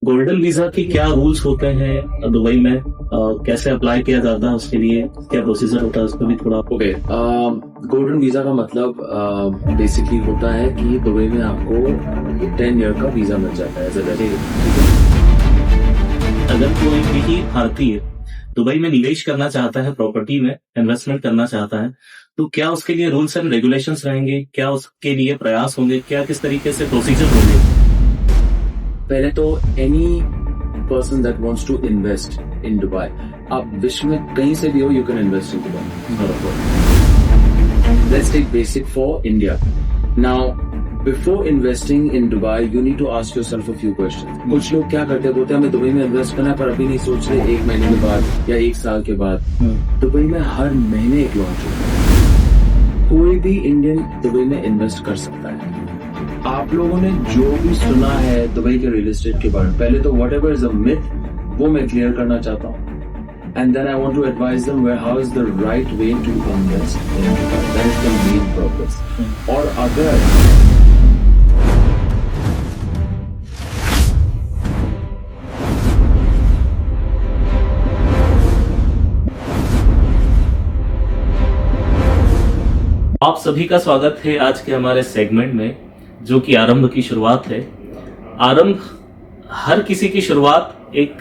Golden visa के क्या rules होते हैं दुबई में? कैसे अप्लाई किया जाता है, उसके लिए क्या प्रोसीजर होता है, उस पर भी थोड़ा ओके। गोल्डन वीजा का मतलब बेसिकली होता है कि दुबई में आपको 10 ईयर का वीजा मिल जाता है एज अ अगर कोई भी भारतीय दुबई में निवेश करना चाहता है, प्रॉपर्टी में इन्वेस्टमेंट करना चाहता है, तो क्या उसके लिए रूल्स एंड रेगुलेशंस रहेंगे? क्या उसके लिए प्रयास होंगे? क्या किस तरीके से प्रोसीजर होंगे? पहले तो any person that wants to invest in Dubai, आप विश्व में कहीं से भी हो, you can invest in Dubai. Let's take basic for India now. Before investing in Dubai you need to ask yourself a few questions. कुछ लोग क्या करते हैं, बोलते हैं हमें दुबई में इन्वेस्ट करना है, पर अभी नहीं सोच रहे, 1 महीने के बाद या 1 साल के बाद। दुबई में हर महीने एक लॉन्च होता है। कोई भी इंडियन दुबई में इन्वेस्ट कर सकता है। आप लोगों ने जो भी सुना है दुबई के रियल एस्टेट के बारे में, पहले तो whatever is a myth वो मैं क्लियर करना चाहता हूँ, and then I want to advise them where how is the right way to invest in Dubai. That is the main purpose. और अगर आप सभी का स्वागत है आज के हमारे सेगमेंट में, जो कि आरंभ की शुरुआत है। आरंभ हर किसी की शुरुआत एक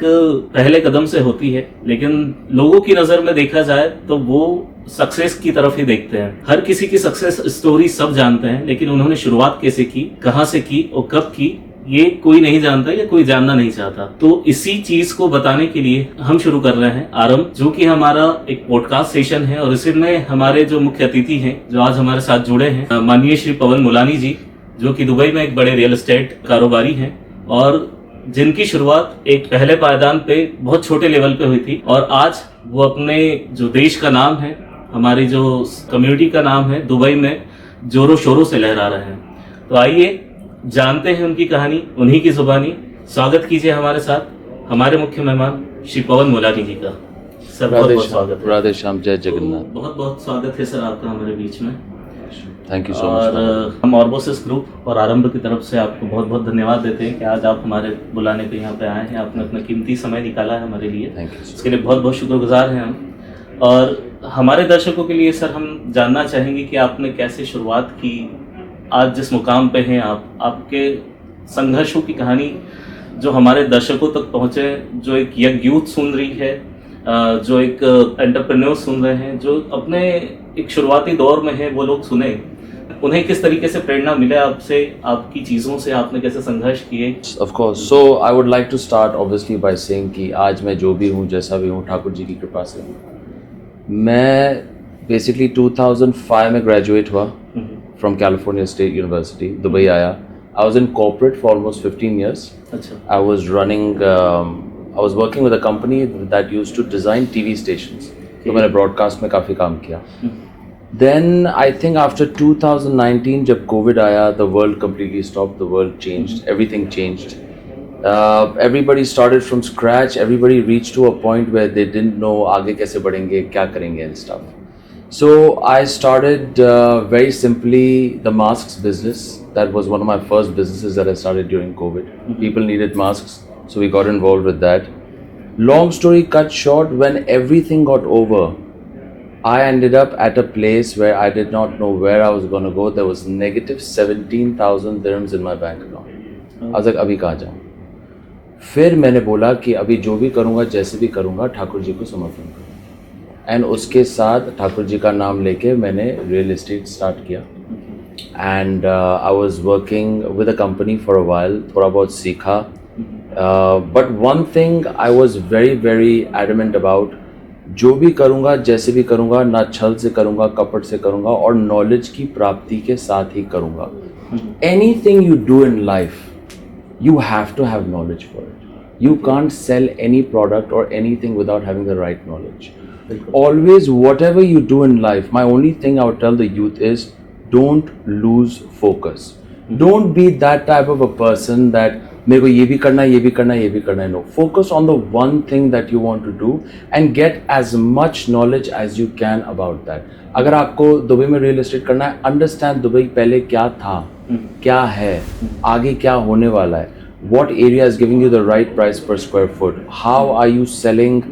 पहले कदम से होती है, लेकिन लोगों की नजर में देखा जाए तो वो सक्सेस की तरफ ही देखते हैं। हर किसी की सक्सेस स्टोरी सब जानते हैं, लेकिन उन्होंने शुरुआत कैसे की, कहां से की और कब की, ये कोई नहीं जानता या कोई जानना नहीं चाहता। तो इसी चीज को बताने के लिए हम शुरू कर रहे हैं आरंभ, जो कि हमारा एक पॉडकास्ट सेशन है। और इसमें हमारे जो मुख्य अतिथि हैं, जो आज हमारे साथ जुड़े हैं, माननीय श्री पवन मुलानी जी, जो कि दुबई में एक बड़े रियल एस्टेट कारोबारी हैं और जिनकी शुरुआत एक पहले पायदान पे बहुत छोटे लेवल पे हुई थी, और आज वो अपने जो देश का नाम है, हमारी जो कम्युनिटी का नाम है, दुबई में जोरों शोरों से लहरा रहे हैं। तो आइए जानते हैं उनकी कहानी, उन्हीं की जुबानी। स्वागत कीजिए हमारे साथ हमारे मुख्य मेहमान श्री पवन मुलानी जी का। सर बहुत बहुत स्वागत है। राधे श्याम, जय जगन्नाथ। बहुत बहुत स्वागत है सर आपका हमारे बीच में। थैंक यू सो और मच। हम ऑर्बोसिस ग्रुप और आरंभ की तरफ से आपको बहुत बहुत धन्यवाद देते हैं कि आज आप हमारे बुलाने पे यहाँ पे आए हैं। आपने अपना कीमती समय निकाला है हमारे लिए, थैंक यू। इसके लिए बहुत बहुत शुक्रगुजार हैं हम। और हमारे दर्शकों के लिए सर हम जानना चाहेंगे कि आपने कैसे शुरुआत की, आज जिस मुकाम पे हैं आप, आपके संघर्षों की कहानी जो हमारे दर्शकों तक पहुँचे, जो एक यंग यूथ सुन रही है, जो एक एंटरप्रेन्योर सुन रहे हैं, जो अपने एक शुरुआती दौर में है, वो लोग सुने, उन्हें किस तरीके से प्रेरणा मिले आपसे, आपकी चीज़ों से, आपने कैसे संघर्ष किए? Of course. So I would like to start obviously by saying कि आज मैं जो भी हूँ, जैसा भी हूँ, ठाकुर जी की कृपा से। मैं बेसिकली 2005 में ग्रेजुएट हुआ from California state university, Dubai आया। I was in corporate for almost 15 years. अच्छा। I was working with a company that used to design TV stations. तो मैंने ब्रॉडकास्ट में काफ़ी काम किया। Then I think after 2019 जब कोविड आया, the world completely stopped, the world changed, everything changed. Everybody started from scratch, everybody reached to a point where they didn't know आगे कैसे बढ़ेंगे, क्या करेंगे and stuff. So I started very simply the masks business. That was one of my first businesses that I started during COVID. People needed masks, so we got involved with that. Long story cut short, when everything got over, I ended up at a place where I did not know where I was going to go. There was negative 17,000 dirhams in my bank account. I was like, अभी कहाँ जाऊँ? फिर मैंने बोला कि अभी जो भी करूँगा, जैसे भी करूँगा, ठाकुर जी को समर्पण करूँगा। एंड उसके साथ ठाकुर जी का नाम लेके मैंने रियल एस्टेट स्टार्ट किया। And I was working with a company for a while, थोड़ा बहुत सीखा। But one thing I was very very adamant about, जो भी करूँगा, जैसे भी करूँगा, ना छल से करूँगा, कपट से करूँगा, और नॉलेज की प्राप्ति के साथ ही करूँगा। Anything you do in life, you have to have knowledge for it. You can't sell any product or anything without having the right knowledge. Always, whatever you do in life, my only thing I would tell the youth is don't lose focus. Don't be that type of a person that मेरे को ये भी करना है, ये भी करना है, ये भी करना है. No, focus on the one thing that you want to do and get as much knowledge as you can about that. अगर आपको दुबई में रियल एस्टेट करना है, understand दुबई पहले क्या था, क्या है, आगे क्या होने वाला है. what area is giving you the right price per square foot, how are you selling.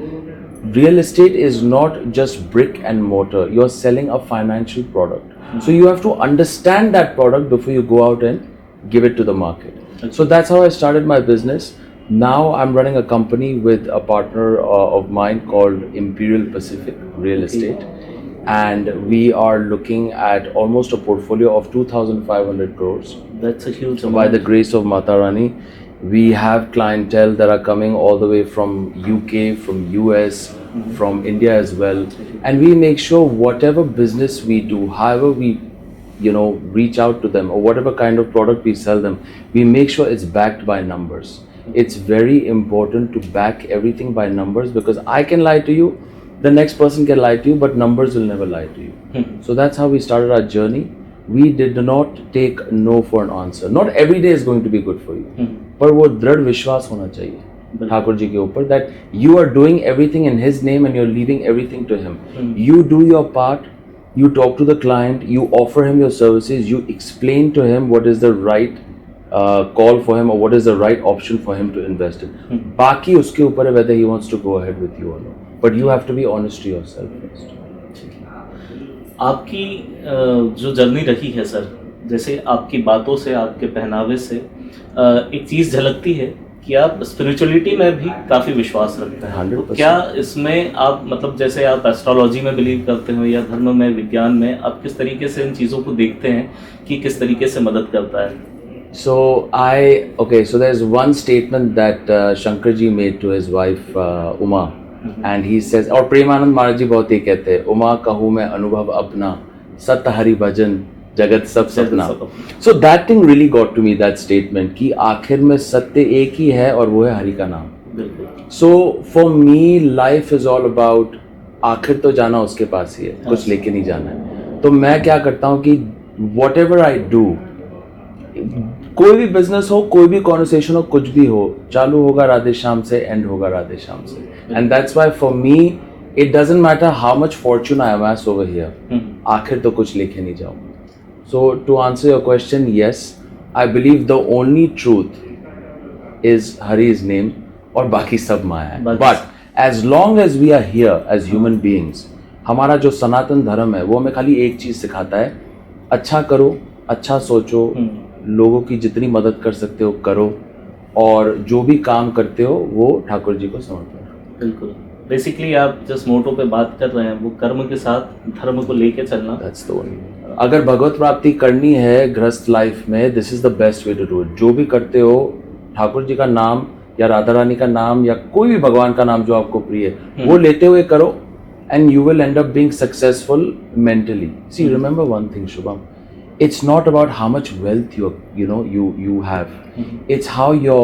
Real estate is not just brick and mortar, you're selling a financial product. So you have to understand that product before you go out and give it to the market. So that's how I started my business. Now I'm running a company with a partner of mine called Imperial Pacific Real Estate, and we are looking at almost a portfolio of 2,500 crores. That's a huge By amount. the grace of Mata Rani, we have clientele that are coming all the way from UK, from US, from India as well, and we make sure whatever business we do, however we reach out to them, or whatever kind of product we sell them, we make sure it's backed by numbers. It's very important to back everything by numbers, because I can lie to you, the next person can lie to you, but numbers will never lie to you. So that's how we started our journey. We did not take no for an answer. Not every day is going to be good for you, पर वो दृढ़ विश्वास होना चाहिए ठाकुर जी के ऊपर, that you are doing everything in his name and you're leaving everything to him. You do your part, you talk to the client, you offer him your services, you explain to him what is the right call for him or what is the right option for him to invest in. बाकी उसके ऊपर है whether he wants to go ahead with you or not, but you have to be honest to yourself first. आपकी जो journey रही है sir, जैसे आपकी बातों से, आपके पहनावे से एक चीज़ झलकती है कि आप स्पिरिचुअलिटी में भी काफ़ी विश्वास रखते हैं। 100%। तो क्या इसमें आप मतलब जैसे आप एस्ट्रोलॉजी में बिलीव करते हो या धर्म में, विज्ञान में, आप किस तरीके से इन चीज़ों को देखते हैं कि किस तरीके से मदद करता है? So so there's one statement that Shankar ji made to his wife Uma, and he says, और प्रेमानंद महाराज जी बहुत ही कहते हैं, उमा कहूँ मैं अनुभव अपना, सत हरि भजन जगत सब सपना. So that thing really got to me, that statement, कि आखिर में सत्य एक ही है और वो है हरि का नाम. So for me life is all about आखिर तो जाना उसके पास ही है, कुछ लेके नहीं जाना है. तो मैं क्या करता हूँ कि whatever I do, कोई भी बिजनेस हो, कोई भी कॉन्वर्सेशन हो, कुछ भी हो, चालू होगा राधे श्याम से, एंड होगा राधे श्याम से. And that's why for me it doesn't matter how much Fortune I amass over here, आखिर तो कुछ लेके नहीं जाऊँ. So to answer your question, yes, I believe the only truth is Hari's name और बाकी सब माया है. But as long as we are here as human beings, हमारा जो सनातन धर्म है वो हमें खाली एक चीज़ सिखाता है, अच्छा करो, अच्छा सोचो, लोगों की जितनी मदद कर सकते हो करो, और जो भी काम करते हो वो ठाकुर जी को समर्पण करो. बिल्कुल. बेसिकली आप जिस मोटो पे बात कर रहे हैं वो कर्म के साथ धर्म को लेके चलना. That's the only. अगर भगवत प्राप्ति करनी है गृहस्थ लाइफ में, this is the best way to do it. जो भी करते हो, ठाकुर जी का नाम या राधा रानी का नाम या कोई भी भगवान का नाम जो आपको प्रिय है वो लेते हुए करो, and you will end up being successful mentally. See remember one thing Shubham, it's not about how much wealth you have. It's how your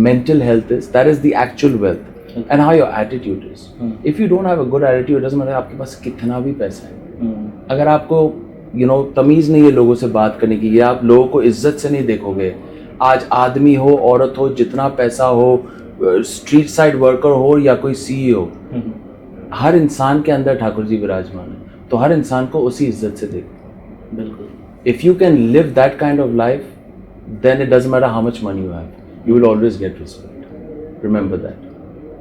mental health is. That is the actual wealth. And how your attitude is. If you don't have a good attitude, it doesn't matter आपके पास कितना भी पैसा है. अगर आपको तमीज़ नहीं है लोगों से बात करने की, या आप लोगों को इज्जत से नहीं देखोगे, आज आदमी हो, औरत हो, जितना पैसा हो, स्ट्रीट साइड वर्कर हो या कोई CEO, हर इंसान के अंदर ठाकुर जी विराजमान है. तो हर इंसान को उसी इज्जत से देखो. बिल्कुल. If you can live that kind of life, then it doesn't matter how much money you have. You will always get respect. Remember that.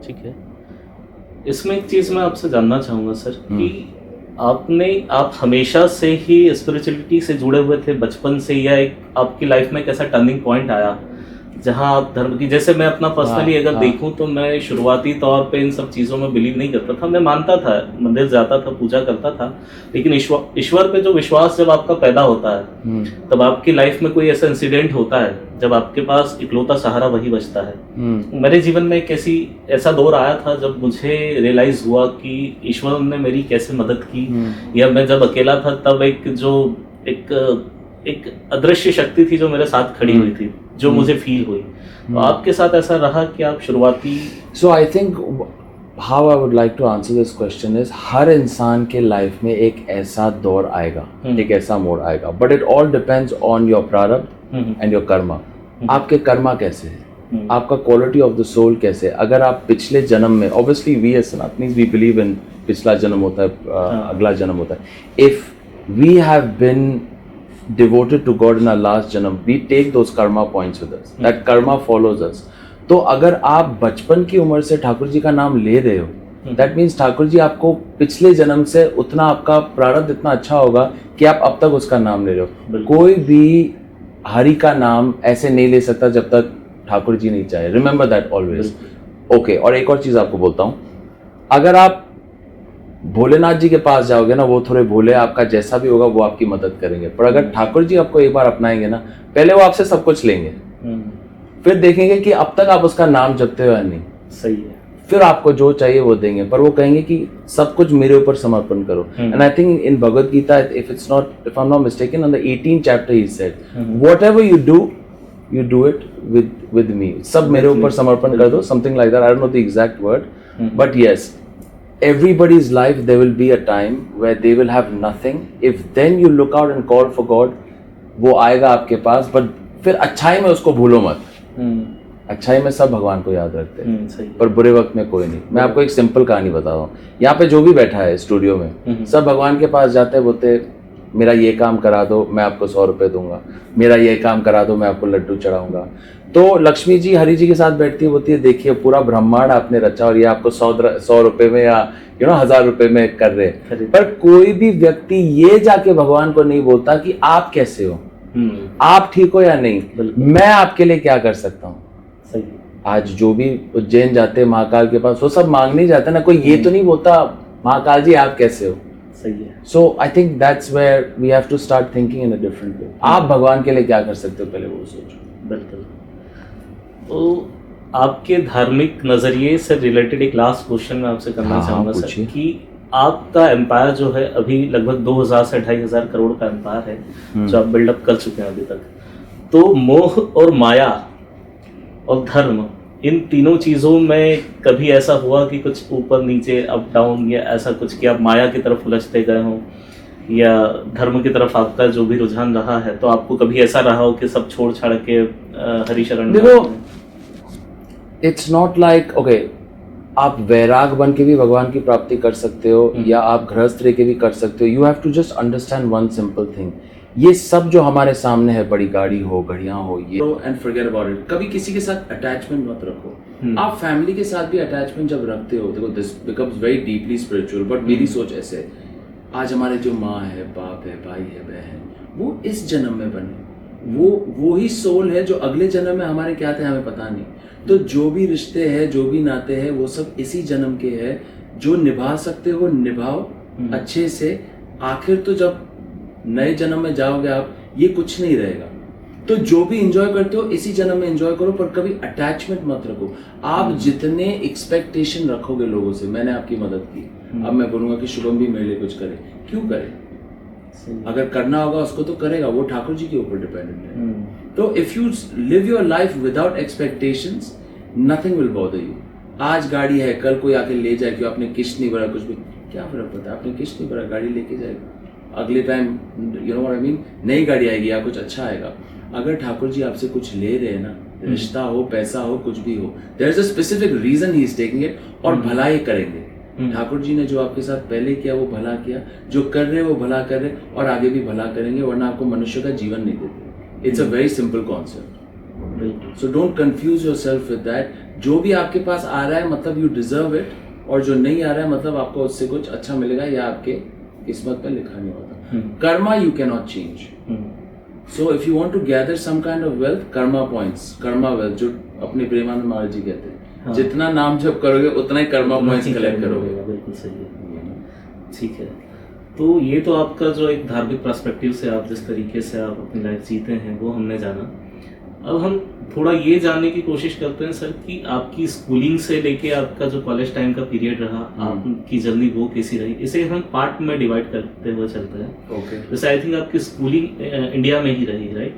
ठीक है. इसमें एक चीज़ मैं आपसे जानना चाहूँगा सर कि आप हमेशा से ही स्पिरिचुअलिटी से जुड़े हुए थे बचपन से, या एक आपकी लाइफ में एक ऐसा टर्निंग पॉइंट आया जहाँ आप धर्म की, जैसे मैं अपना पर्सनली अगर देखूं तो मैं शुरुआती तौर पे इन सब चीज़ों में बिलीव नहीं करता था. मैं मानता था, मंदिर जाता था, पूजा करता था, लेकिन ईश्वर पे जो विश्वास जब आपका पैदा होता है तब आपकी लाइफ में कोई ऐसा इंसिडेंट होता है जब आपके पास इकलौता सहारा वही बचता है. मेरे जीवन में एक ऐसा दौर आया था जब मुझे रियलाइज हुआ कि ईश्वर ने मेरी कैसे मदद की, या मैं जब अकेला था तब एक अदृश्य शक्ति थी जो मेरे साथ खड़ी हुई थी, जो मुझे फील हुई. तो आपके साथ ऐसा रहा कि आप शुरुआती. So I think how I would like to answer this question is, हर इंसान के लाइफ में एक ऐसा दौर आएगा, एक ऐसा मोड़ आएगा, but it all depends on your प्रारब्ध एंड योर कर्मा. आपके कर्मा कैसे है, आपका क्वालिटी ऑफ द सोल कैसे है. अगर आप पिछले जन्म में, obviously we as Sanatanis we believe in पिछला जन्म होता है, अगला जन्म होता है. If we have been devoted to God in our last janam, we take those karma points with us. That karma follows us. तो अगर आप बचपन की उम्र से ठाकुर जी का नाम ले रहे हो, दैट मीन्स ठाकुर जी आपको पिछले जन्म से उतना आपका प्रारब्ध इतना अच्छा होगा कि आप अब तक उसका नाम ले रहे हो. कोई भी हरि का नाम ऐसे नहीं ले सकता जब तक ठाकुर जी नहीं चाहे. Remember that always. ओके, और एक और चीज आपको बोलता हूँ, अगर आप भोलेनाथ जी के पास जाओगे ना, वो थोड़े भोले, आपका जैसा भी होगा वो आपकी मदद करेंगे. पर अगर ठाकुर जी आपको एक बार अपनाएंगे ना, पहले वो आपसे सब कुछ लेंगे, फिर देखेंगे कि अब तक आप उसका नाम जपते हो या नहीं. सही है. फिर आपको जो चाहिए वो देंगे, पर वो कहेंगे कि सब कुछ मेरे ऊपर समर्पण करो. And I think in Bhagavad Gita, if I am not mistaken, on the 18th chapter he said, whatever you do it with me. सब मेरे ऊपर समर्पण कर दो, something like that. I don't know the exact word, but yes, everybody's life there will be a time where they will have nothing. If then you look out and call for God, वो आएगा आपके पास. But फिर अच्छाई में उसको भूलो मत. अच्छाई में सब भगवान को याद रखते हैं, पर बुरे वक्त में कोई नहीं. मैं आपको एक सिंपल कहानी बता रहा हूँ. यहाँ पे जो भी बैठा है स्टूडियो में, सब भगवान के पास जाते हैं, बोलते मेरा ये काम करा दो, मैं आपको 100 रुपए दूंगा. मेरा ये काम करा दो, मैं आपको लड्डू चढ़ाऊंगा. तो लक्ष्मी जी हरि जी के साथ बैठती होती है, देखिए पूरा ब्रह्मांड आपने रचा और ये आपको 100 रुपए में या 1000 रुपए में कर रहे. पर कोई भी व्यक्ति ये जाके भगवान को नहीं बोलता कि आप कैसे हो, आप ठीक हो या नहीं, मैं आपके लिए क्या कर सकता हूँ. आज जो भी उज्जैन जाते हैं महाकाल के पास, वो सब मांगने जाते हैं ना, कोई ये तो नहीं बोलता महाकाल जी आप कैसे हो. सही है. So I think that's where we have to start thinking in a different way. आप भगवान के लिए क्या कर सकते हो, पहले वो सोचो. बिल्कुल. तो आपके धार्मिक नजरिए से रिलेटेड एक लास्ट क्वेश्चन मैं आपसे करना चाहूंगा सर, कि आपका एम्पायर जो है अभी लगभग 2000 से 2500 करोड़ का एम्पायर है जो आप बिल्डअप कर चुके हैं अभी तक. तो मोह और माया और धर्म, इन तीनों चीज़ों में कभी ऐसा हुआ कि कुछ ऊपर नीचे अप डाउन या ऐसा कुछ कि आप माया की तरफ उलझते गए हों या धर्म की तरफ आपका जो भी रुझान रहा है, तो आपको कभी ऐसा रहा हो कि सब छोड़ छाड़ के हरिशरण? देखो, इट्स नॉट लाइक ओके, आप वैराग बन के भी भगवान की प्राप्ति कर सकते हो या आप गृहस्थ रह के भी कर सकते हो. You have to just understand one simple thing. ये सब जो हमारे सामने है, बड़ी गाड़ी हो, घड़ियां हो, ये एंड फॉरगेट अबाउट इट. कभी किसी के साथ अटैचमेंट मत रखो. आप फैमिली के साथ भी अटैचमेंट जब रखते हो, देखो this becomes very deeply spiritual. But मेरी सोच ऐसे है, आज हमारे जो माँ है, बाप है, भाई है, बहन, वो इस जन्म में बने, वो ही सोल है जो अगले जन्म में हमारे क्या थे हमें पता नहीं. तो जो भी रिश्ते हैं, जो भी नाते हैं, वो सब इसी जन्म के हैं. जो निभा सकते हो निभाओ अच्छे से. आखिर तो जब नए जन्म में जाओगे आप, ये कुछ नहीं रहेगा. तो जो भी एंजॉय करते हो इसी जन्म में एंजॉय करो, पर कभी अटैचमेंट मत रखो. आप जितने एक्सपेक्टेशन रखोगे लोगों से, मैंने आपकी मदद की, अब मैं बोलूंगा कि शुभम भी मेरे लिए कुछ करे, क्यों करे? अगर करना होगा उसको तो करेगा, वो ठाकुर जी के ऊपर डिपेंडेंट है. तो if you live your life without expectations, nothing will bother you. आज गाड़ी है, कल कोई आके ले जाए, क्यों आपने किस्त नहीं भरा, कुछ भी, क्या फर्क पड़ता है? आपने किस्त नहीं भरा, गाड़ी लेके जाएगा. अगले time you know what I mean, नई गाड़ी आएगी या कुछ अच्छा आएगा. अगर ठाकुर जी आपसे कुछ ले रहे हैं ना, रिश्ता हो, पैसा हो, कुछ भी हो, there is a specific reason he is taking it, और भला ही करेंगे. ठाकुर जी ने जो आपके साथ पहले किया वो भला किया, जो कर रहे वो भला कर रहे, और आगे भी भला करेंगे, वरना आपको मनुष्य का जीवन नहीं देते. It's a very simple concept. So don't confuse yourself with that. जो भी आपके पास आ रहा है मतलब यू डिजर्व इट, और जो नहीं आ रहा है मतलब आपको उससे कुछ अच्छा मिलेगा या आपके किस्मत में लिखा नहीं होता. Karma you can not change. So if you want to gather some kind of wealth, karma points, karma wealth, जो अपने प्रेमानंद महाराज जी कहते हैं, जितना नाम जप करोगे उतना ही कर्मा पॉइंट्स कलेक्ट करोगे. बिल्कुल सही है. ठीक है. तो ये तो आपका जो एक धार्मिक पर्सपेक्टिव से आप जिस तरीके से आप अपनी लाइफ जीते हैं वो हमने जाना. अब हम थोड़ा ये जानने की कोशिश करते हैं सर कि आपकी स्कूलिंग से लेके आपका जो कॉलेज टाइम का पीरियड रहा, आपकी जर्नी वो कैसी रही. इसे हम पार्ट में डिवाइड करते हुए चलते हैं. ओके. जैसे आई थिंक आपकी स्कूलिंग इंडिया में ही रही, राइट?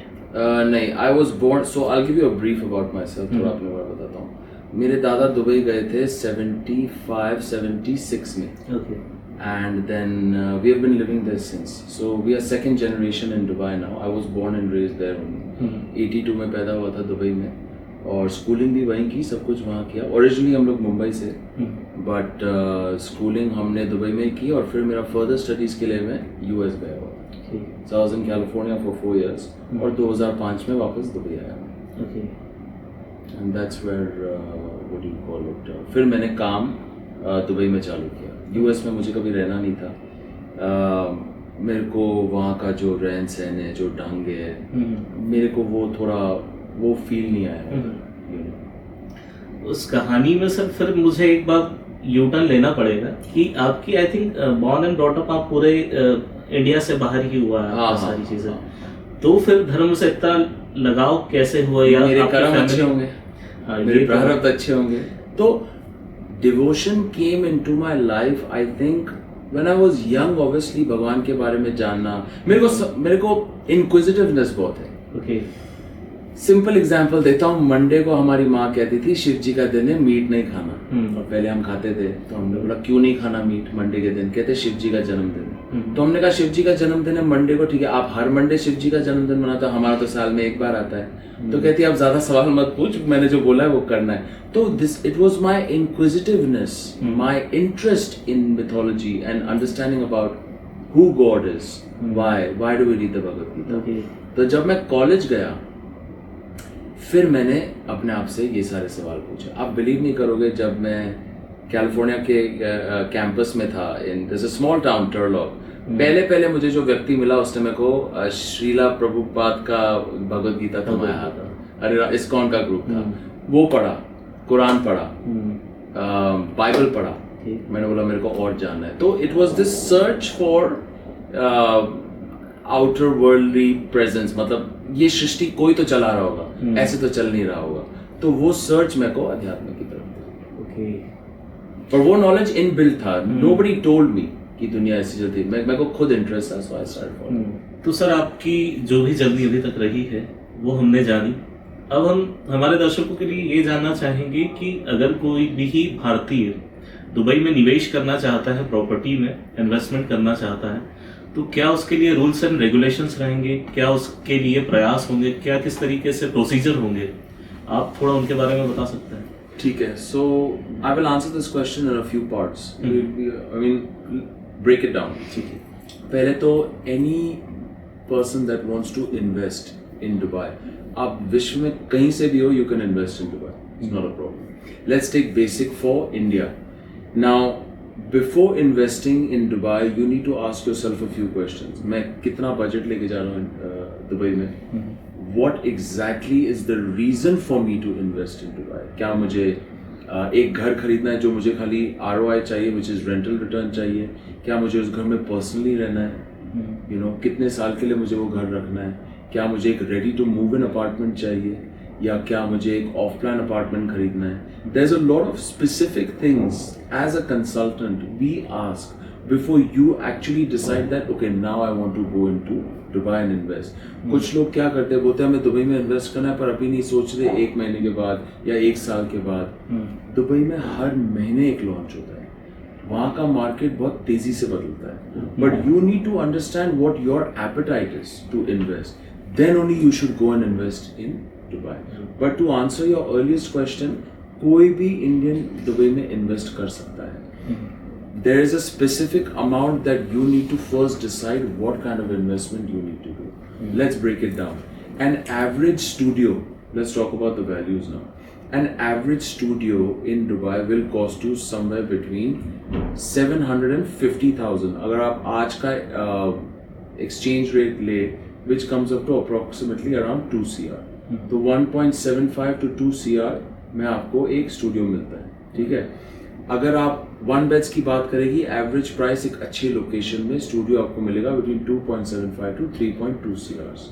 नहीं, I was born, so I will give you a brief about myself. थोड़ा अपने बारे में बताता हूँ. मेरे दादा दुबई गए थे 75-76 में. Okay. And then we have been living there since. So we are second generation in Dubai now. I was born and raised there only. 82 में पैदा हुआ था दुबई में, और स्कूलिंग भी वहीं की, सब कुछ वहाँ किया. ओरिजिनली हम लोग मुंबई से, बट स्कूलिंग हमने दुबई में की, और फिर मेरा फर्दर स्टडीज़ के लिए मैं US गया हुआ. So I was in California for 4 years और 2005 में वापस दुबई आया. Okay. And that's where what do you call it? फिर मैंने काम दुबई में चालू किया. US में मुझे कभी रहना नहीं था. मेरे को वहाँ का जो रहन सहन है, जो ढंग है, मेरे को वो थोड़ा वो फील नहीं आया. उस कहानी में सर फिर मुझे एक बार यू टर्न लेना पड़ेगा कि आपकी I think born and brought up आप पूरे इंडिया से बाहर ही हुआ है आपका सारी चीजें. तो फिर धर्म से इतना लगाव कैसे हुआ? या मेरे कर्म अच्छे होंगे, मेरे प्रारब्ध अच्छे होंगे. तो devotion came into my life I think when I was young. Obviously भगवान के बारे में जानना, मेरे को इनक्विजिटिवनेस बहुत है. ओके. सिंपल एग्जांपल देता हूँ. मंडे को हमारी माँ कहती थी शिव जी का दिन है, मीट नहीं खाना. और पहले हम खाते थे, तो हमने बोला क्यों नहीं खाना मीट मंडे के दिन? कहते शिव जी का जन्मदिन है. तो हमने कहा शिव जी का जन्मदिन है मंडे को, ठीक है आप हर मंडे शिव जी का जन्मदिन मनाते हो, हमारा तो साल में एक बार आता है. तो कहती है आप ज्यादा सवाल मत पूछ, मैंने जो बोला है वो करना है. तो this it was my inquisitiveness, my interest in mythology and understanding about who God is, why do we read the Bhagavad Gita. तो जब मैं कॉलेज गया फिर मैंने अपने आप से ये सारे सवाल पूछे. आप बिलीव नहीं करोगे, जब मैं कैलिफोर्निया के कैंपस में था इन दिस स्मॉल टाउन टर्लॉक, पहले मुझे जो व्यक्ति मिला उसने मेरे को श्रीला प्रभुपाद का भगवद गीता थमाया था. अरे इस्कॉन का ग्रुप था, वो पढ़ा, कुरान पढ़ा, बाइबल पढ़ा. मैंने बोला मेरे को और जानना है. तो it was this search for outer worldly presence. मतलब ये सृष्टि कोई तो चला रहा होगा, ऐसे तो चल नहीं रहा होगा. तो वो सर्च मेरे को अध्यात्म की तरफ. ओके. और वो नॉलेज इन बिल्ट था. नोबडी टोल्ड मी कि दुनिया ऐसी चलती है. मेरे को खुद इंटरेस्ट था, सो आई स्टार्ट फॉलोइंग. तो सर आपकी जो भी जर्नी अभी तक रही है वो हमने जानी. अब हम हमारे दर्शकों के लिए ये जानना चाहेंगे कि अगर कोई भी भारतीय दुबई में निवेश करना चाहता है, प्रॉपर्टी में इन्वेस्टमेंट करना चाहता है, तो क्या उसके लिए रूल्स एंड रेगुलेशंस रहेंगे? क्या उसके लिए प्रयास होंगे? क्या किस तरीके से प्रोसीजर होंगे? आप थोड़ा उनके बारे में बता सकते हैं. ठीक है. So I will answer this question in a few parts. I mean break it down. ठीक है. पहले तो any person that wants to invest in Dubai, आप विश्व में कहीं से भी हो, you can invest in Dubai. It's not a problem. Let's take basic for India. Now before investing in Dubai, you need to ask yourself a few questions. मैं कितना budget लेके जा रहा हूँ दुबई में? What exactly is the reason for me to invest in Dubai? क्या मुझे एक घर खरीदना है जो मुझे खाली ROI चाहिए, which is rental return चाहिए? क्या मुझे उस घर में पर्सनली रहना है? You know, कितने साल के लिए मुझे वो घर रखना है? क्या मुझे एक ready to move in apartment चाहिए, या क्या मुझे एक ऑफ प्लान अपार्टमेंट खरीदना है? There's a lot of specific things as a consultant we ask before you actually decide that okay now I want to go into Dubai and invest. कुछ लोग क्या करते हैं, बोलते हैं हमें दुबई में इन्वेस्ट करना है, पर अभी नहीं सोच रहे 1 महीने के बाद या 1 साल के बाद. दुबई में हर महीने एक लॉन्च होता है. वहाँ का मार्केट बहुत तेजी से बदलता है. But you need to understand what your appetite is to invest. Then only you should go and invest in Dubai. But to answer your earliest question, कोई भी इंडियन दुबई में इन्वेस्ट कर सकता है. There is a specific amount that you need to first decide what kind of investment you need to do. Let's break it down. An average studio, let's talk about the values now. An average studio in Dubai will cost you somewhere between 700 and 50,000. अगर आप आज का exchange rate ले, which comes up to approximately around 2 CR. तो 1.75 to 2 CR में आपको एक studio मिलता है. ठीक है. अगर आप 1 बेड्स की बात करेगी, एवरेज प्राइस एक अच्छी लोकेशन में स्टूडियो आपको मिलेगा between 2.75 to 3.2 CRs.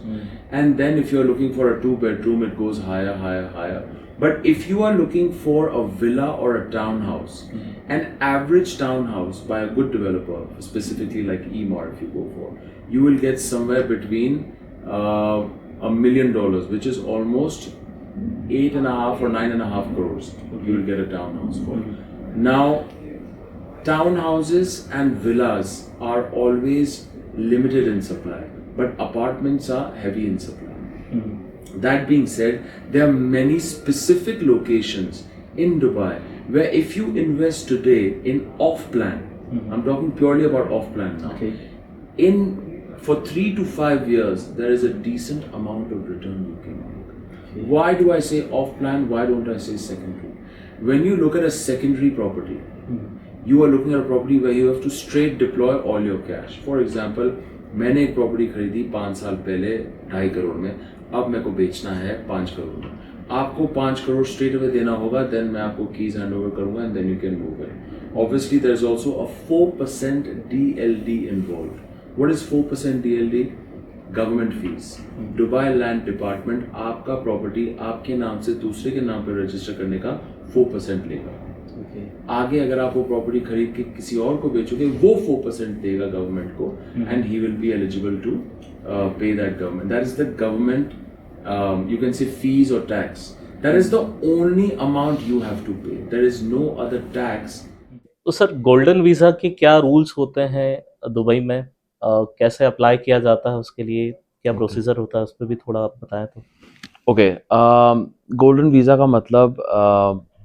And then if you are looking for a 2 bedroom, it goes higher. But if you are looking for a villa or a townhouse, an average townhouse by a good developer, specifically like Emaar if you go for, you will get somewhere between $1 million, which is almost 8.5 or 9.5 crores. You will get a townhouse for. Now, townhouses and villas are always limited in supply, but apartments are heavy in supply. That being said, there are many specific locations in Dubai where if you invest today in off-plan, I'm talking purely about off-plan now, in for 3 to 5 years, there is a decent amount of return you can make. Why do I say off plan? Why don't I say secondary? When you look at a secondary property, you are looking at a property where you have to straight deploy all your cash. For example, मैंने एक property खरीदी 5 साल पहले 2.5 करोड़ में, अब मेरे को बेचना है 5 करोड़ में. आपको 5 करोड़ स्ट्रेट अवे देना होगा, देन मैं आपको कीज हैंड ओवर करूंगा and then you can move it. Obviously there is also a 4% DLD involved. What is 4% DLD? Government fees. Dubai land department आपका प्रॉपर्टी आपके नाम से दूसरे के नाम पर रजिस्टर करने का 4% लेगा. आगे अगर आप वो प्रॉपर्टी खरीद के किसी और को बेचोगे, वो 4% देगा गवर्नमेंट को, and he will be eligible to pay that government. That is the government, you can say fees or tax. That is the only amount you have to pay. There is no other tax. तो sir golden visa के क्या rules होते हैं Dubai में, कैसे apply किया जाता है, उसके लिए क्या प्रोसीजर होता है, उस पर भी थोड़ा आप बताएं तो. ओके, गोल्डन वीज़ा का मतलब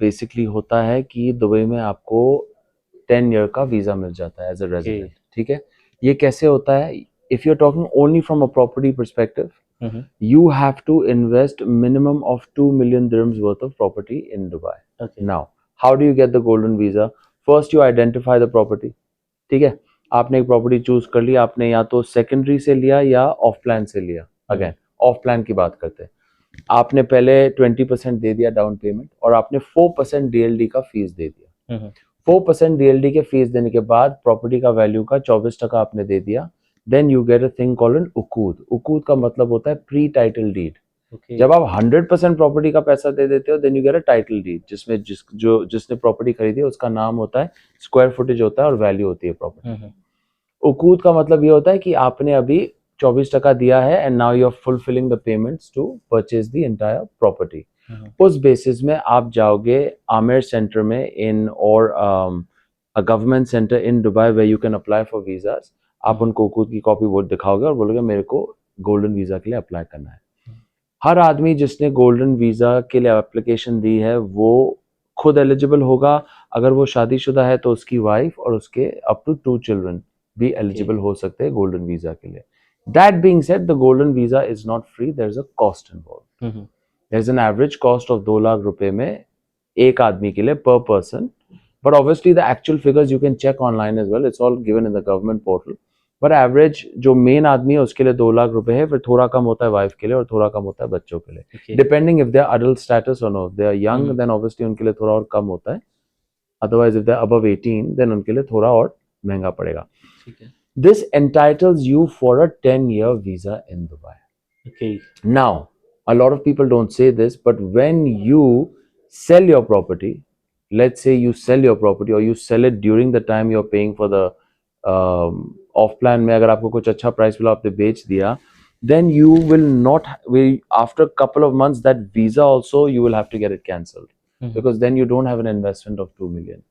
बेसिकली होता है कि दुबई में आपको 10 ईयर का वीज़ा मिल जाता है एज अ रेजिडेंट. ठीक है, ये कैसे होता है? If you are talking only from a property perspective, you have to invest minimum of 2 million dirhams worth of property in Dubai. Okay. Now, how do you get the golden visa? First, you identify the property. ठीक है, आपने एक property choose कर लिया, आपने या तो secondary से लिया या ऑफ प्लान से लिया. अगेन ऑफ प्लान की बात करते हैं. आपने पहले 20% दे दिया डाउन पेमेंट और आपने 4% DLD का फीस दे दिया. 4% DLD के फीस देने के बाद प्रॉपर्टी का वैल्यू का 24% आपने दे दिया. Then you get a thing called an उकूद. उकूद का मतलब होता है प्री टाइटल डीड. जब आप 100% प्रॉपर्टी का पैसा दे देते हो, then you get a title deed, जिसमें जिसने प्रॉपर्टी खरीदी है उसका नाम होता है, स्क्वायर फुटेज होता है और वैल्यू होती है प्रॉपर्टी. उकूद का मतलब ये होता है कि आपने अभी 24% दिया है and now you are fulfilling the payments to purchase the entire property. उस बेसिस में आप जाओगे आमिर सेंटर में इन और a government centre in Dubai where you can apply for visas. आप उनको उकूद की कॉपी वो दिखाओगे और बोलोगे मेरे को गोल्डन वीज़ा के लिए अप्लाई करना है. हर आदमी जिसने गोल्डन वीज़ा के लिए एप्लीकेशन दी है वो खुद एलिजिबल होगा. अगर वो शादीशुदा है तो उसकी वाइफ और उसके अप टू 2 चिल्ड्रन भी एलिजिबल हो सकते हैं गोल्डन वीज़ा के लिए. That being said, the golden visa is not free. There is a cost involved. There is an average cost of 2 lakh रुपए में एक आदमी के लिए per person. But obviously the actual figures you can check online as well. It's all given in the government portal. But average जो main आदमी है उसके लिए 2 लाख रुपए है. फिर थोड़ा कम होता है वाइफ के लिए और थोड़ा कम होता है बच्चों के लिए. Depending if they are adult status or no. If they are young, then obviously उनके लिए थोड़ा और कम होता है. Otherwise if they are above 18, then उनके लिए थोड़ा और महंगा पड़ेगा. This entitles you for a 10-year visa in Dubai. Okay. Now, a lot of people don't say this, but when you sell your property, let's say you sell your property or you sell it during the time you're paying for the off plan में अगर आपको कुछ अच्छा price मिला आपने बेच दिया, then you will not after a couple of months that visa also you will have to get it cancelled. Because then you don't have an investment of 2 million.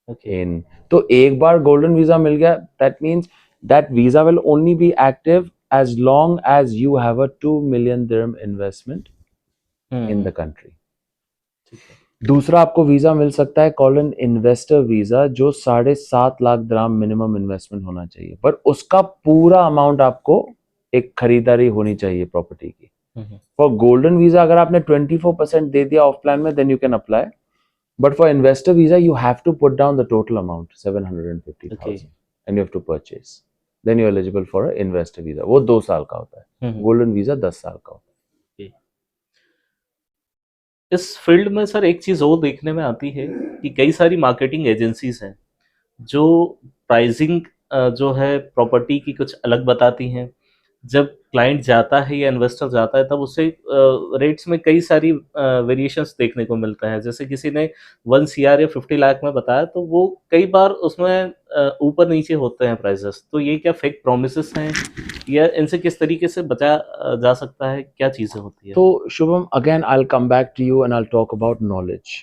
Okay. तो एक बार golden visa मिल गया, that means that visa will only be active as long as you have a 2 million dirham investment in the country. दूसरा आपको visa मिल सकता है called an investor visa, जो 7.5 लाख दिरहम minimum investment होना चाहिए, पर उसका पूरा अमाउंट आपको एक खरीदारी होनी चाहिए प्रॉपर्टी की. फॉर गोल्डन वीजा अगर आपने 24% दे दिया ऑफ प्लान में, then you can apply. But for investor visa you have to put down the total amount 750,000 and you have to purchase. Then you are eligible for investor visa. वो 2 साल का होता है. गोल्डन वीजा 10 साल का होता है. इस फील्ड में सर एक चीज़ और देखने में आती है कि कई सारी मार्केटिंग एजेंसीज हैं जो प्राइसिंग जो है प्रॉपर्टी की कुछ अलग बताती हैं. जब क्लाइंट जाता है या इन्वेस्टर जाता है तब उससे रेट्स में कई सारी वेरिएशंस देखने को मिलता है. जैसे किसी ने 1 CR या 50 लाख में बताया तो वो कई बार उसमें ऊपर नीचे होते हैं प्राइसेस. तो ये क्या फेक प्रोमिसेस हैं या इनसे किस तरीके से बचा जा सकता है, क्या चीज़ें होती है? तो Shubham, again I will come back to you and I will talk about knowledge.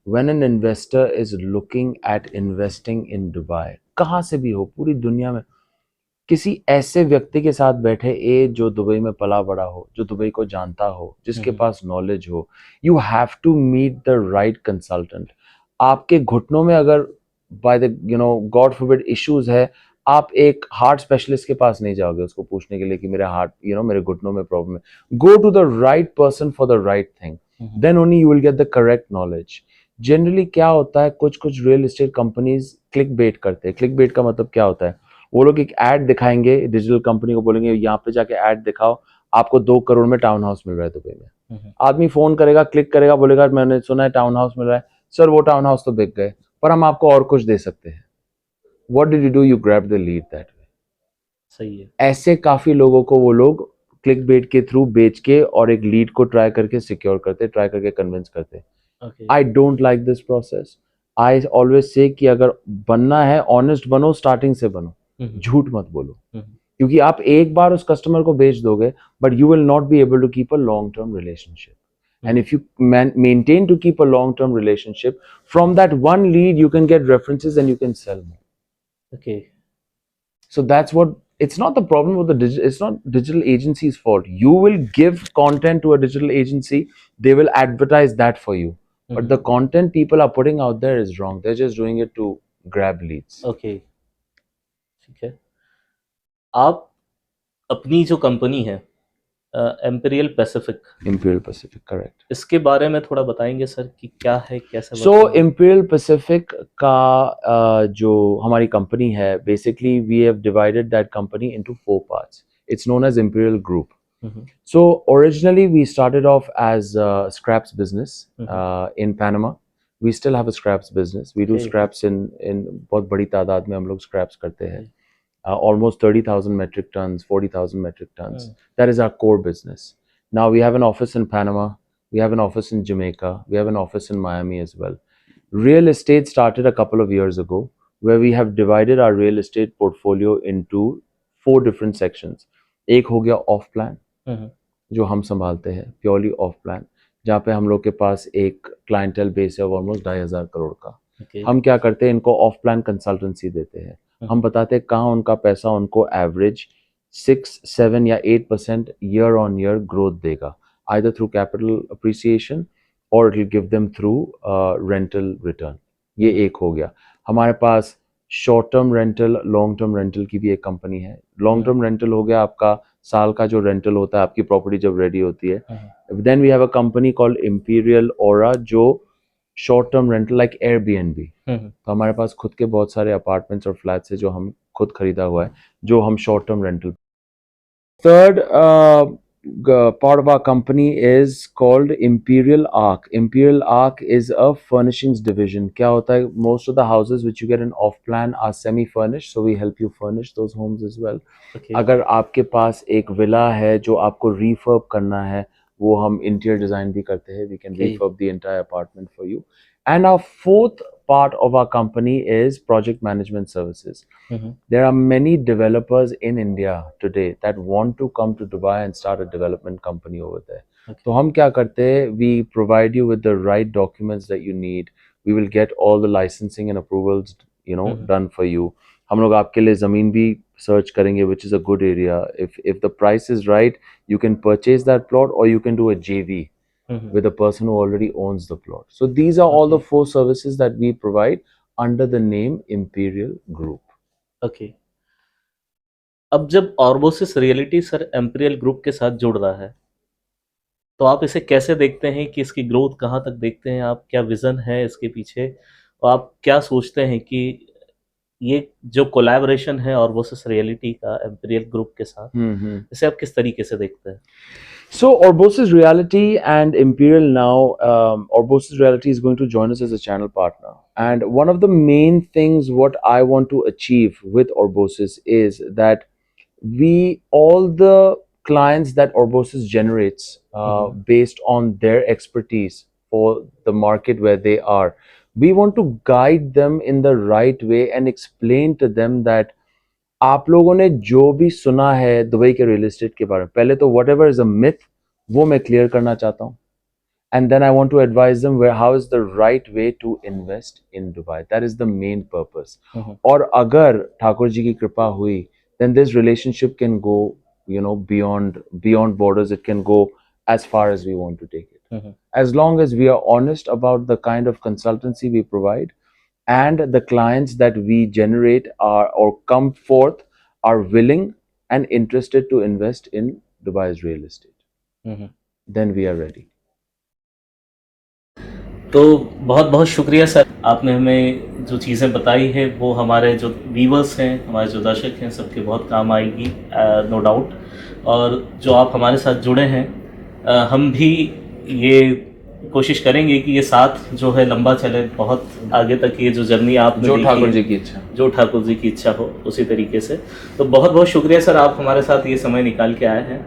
When an investor is looking at investing in Dubai, कहाँ से भी हो पूरी दुनिया में, किसी ऐसे व्यक्ति के साथ बैठे जो दुबई में पला बड़ा हो, जो दुबई को जानता हो, जिसके पास नॉलेज हो. You have to meet the right consultant. आपके घुटनों में अगर by the God forbid issues है, आप एक हार्ट स्पेशलिस्ट के पास नहीं जाओगे उसको पूछने के लिए कि मेरे हार्ट मेरे घुटनों में प्रॉब्लम है. Go to the right person for the right thing, then only you will get the correct knowledge. Generally क्या होता है, कुछ कुछ real estate companies clickbait करते हैं. क्लिक बेट का मतलब क्या होता है, वो लोग एक एड दिखाएंगे, डिजिटल कंपनी को बोलेंगे यहाँ पे जाके एड दिखाओ, आपको 2 करोड़ में टाउन हाउस मिल रहा है दुबई में. आदमी फोन करेगा, क्लिक करेगा, बोलेगा मैंने सुना है टाउन हाउस मिल रहा है. सर वो टाउन हाउस तो बिक गए, पर हम आपको और कुछ दे सकते हैं. What did you do, you grab the lead that way. सही है. ऐसे काफी लोगों को वो लोग क्लिक बेट के थ्रू बेच के और एक लीड को ट्राई करके सिक्योर करते, ट्राई करके कन्विंस करते. Okay. I don't like this process. I always say कि अगर बनना है ऑनेस्ट बनो, स्टार्टिंग से बनो, झूठ मत बोलो. क्योंकि आप एक बार उस कस्टमर को बेच दोगे, but you will not be able to keep a long term relationship. And if you maintain to keep a long term relationship, from that one lead you can get references and you can sell more. Okay. So that's what, it's not the problem with the digital, it's not digital agency's fault. You will give content to a digital agency, they will advertise that for you. But the content people are putting out there is wrong. They're just doing it to grab leads. Okay. ठीक है. आप अपनी जो company है empirical Pacific, Imperial Pacific, correct. इसके बारे में थोड़ा बताएंगे सर कि क्या है, कैसे So Imperial Pacific का जो हमारी कंपनी है, basically we have divided that company into 4 parts. It's known as Imperial Group. So originally we started off as scraps business in Panama. We still have a scraps business. We do scraps in बहुत बड़ी तादाद में हम लोग scraps करते हैं. Almost 30,000 metric tons, 40,000 metric tons. That is our core business. Now we have an office in Panama. We have an office in Jamaica. We have an office in Miami as well. Real estate started a couple of years ago, where we have divided our real estate portfolio into 4 different sections. एक हो गया of plan, जो हम संभालते हैं, purely of plan, जहाँ पे हम लोग के पास एक क्लाइंटेल बेस है ऑलमोस्ट 2,500 करोड़ का. हम क्या करते हैं, इनको ऑफ प्लान कंसल्टेंसी देते हैं. हम बताते हैं कहाँ उनका पैसा उनको एवरेज 6, 7 या 8% ईयर ऑन ईयर ग्रोथ देगा, either through capital appreciation or it will give them through rental return. ये एक हो गया. हमारे पास short term rental, long term rental की भी एक कंपनी है. लॉन्ग टर्म रेंटल हो गया आपका साल का जो रेंटल होता है आपकी प्रॉपर्टी जब रेडी होती है. Then we have a company called Imperial Aura, जो short term rental like Airbnb. तो हमारे पास खुद के बहुत सारे अपार्टमेंट्स और फ्लैट्स है जो हम खुद खरीदा हुआ है, जो हम short term rental. Third part of our company is called Imperial Arc. Imperial Arc is a furnishings division. क्या होता है, most of the houses which you get in off plan are semi furnished, so we help you furnish those homes as well. अगर आपके पास एक villa है जो आपको refurb करना है, वो हम interior design भी करते हैं. We can refurb the entire apartment for you. And our fourth part of our company is project management services. There are many developers in India today that want to come to Dubai and start a development company over there. तो हम क्या करते हैं, we provide you with the right documents that you need. We will get all the licensing and approvals, done for you. हम लोग आपके लिए ज़मीन भी search करेंगे, which is a good area. If the price is right, you can purchase that plot or you can do a JV. With a person who already owns the plot. So these are all the 4 services that we provide under the name Imperial Group. Okay. अब जब ऑर्बोसिस reality sir empirical group के साथ जुड़ रहा है, तो आप इसे कैसे देखते हैं कि इसकी ग्रोथ कहाँ तक देखते हैं आप, क्या विजन है इसके पीछे, और आप क्या सोचते हैं कि ये जो कोलैबोरेशन है ऑर्बोसिस रियलिटी का एम्पेरियल ग्रुप के साथ, इसे आप किस तरीके से देखते हैं? So Orbosis Realty and Imperial now, Orbosis Realty is going to join us as a channel partner. And one of the main things what I want to achieve with Orbosis is that all the clients that Orbosis generates based on their expertise for the market where they are, we want to guide them in the right way and explain to them that आप लोगों ने जो भी सुना है Dubai के real estate के बारे में, पहले तो whatever is a myth वो मैं क्लियर करना चाहता हूँ. And then I want to advise them how is the right way to invest in Dubai. That is the main purpose. और अगर ठाकुर जी की कृपा हुई, then this relationship can go beyond borders. It can go as far as we want to take it. As long as we are honest about the kind of consultancy we provide, and the clients that we generate are or come forth are willing and interested to invest in Dubai's real estate, then we are ready. तो बहुत बहुत शुक्रिया sir, आपने हमें जो चीज़ें बताई है वो हमारे जो व्यूवर्स हैं, हमारे जो दर्शक हैं, सबके बहुत काम आएगी, नो डाउट। और जो आप हमारे साथ जुड़े हैं, हम भी ये कोशिश करेंगे कि ये साथ जो है लंबा चले, बहुत आगे तक ये जो जर्नी आप जो ठाकुर जी की इच्छा, जो ठाकुर जी की इच्छा हो उसी तरीके से। तो बहुत बहुत शुक्रिया सर, आप हमारे साथ ये समय निकाल के आए हैं।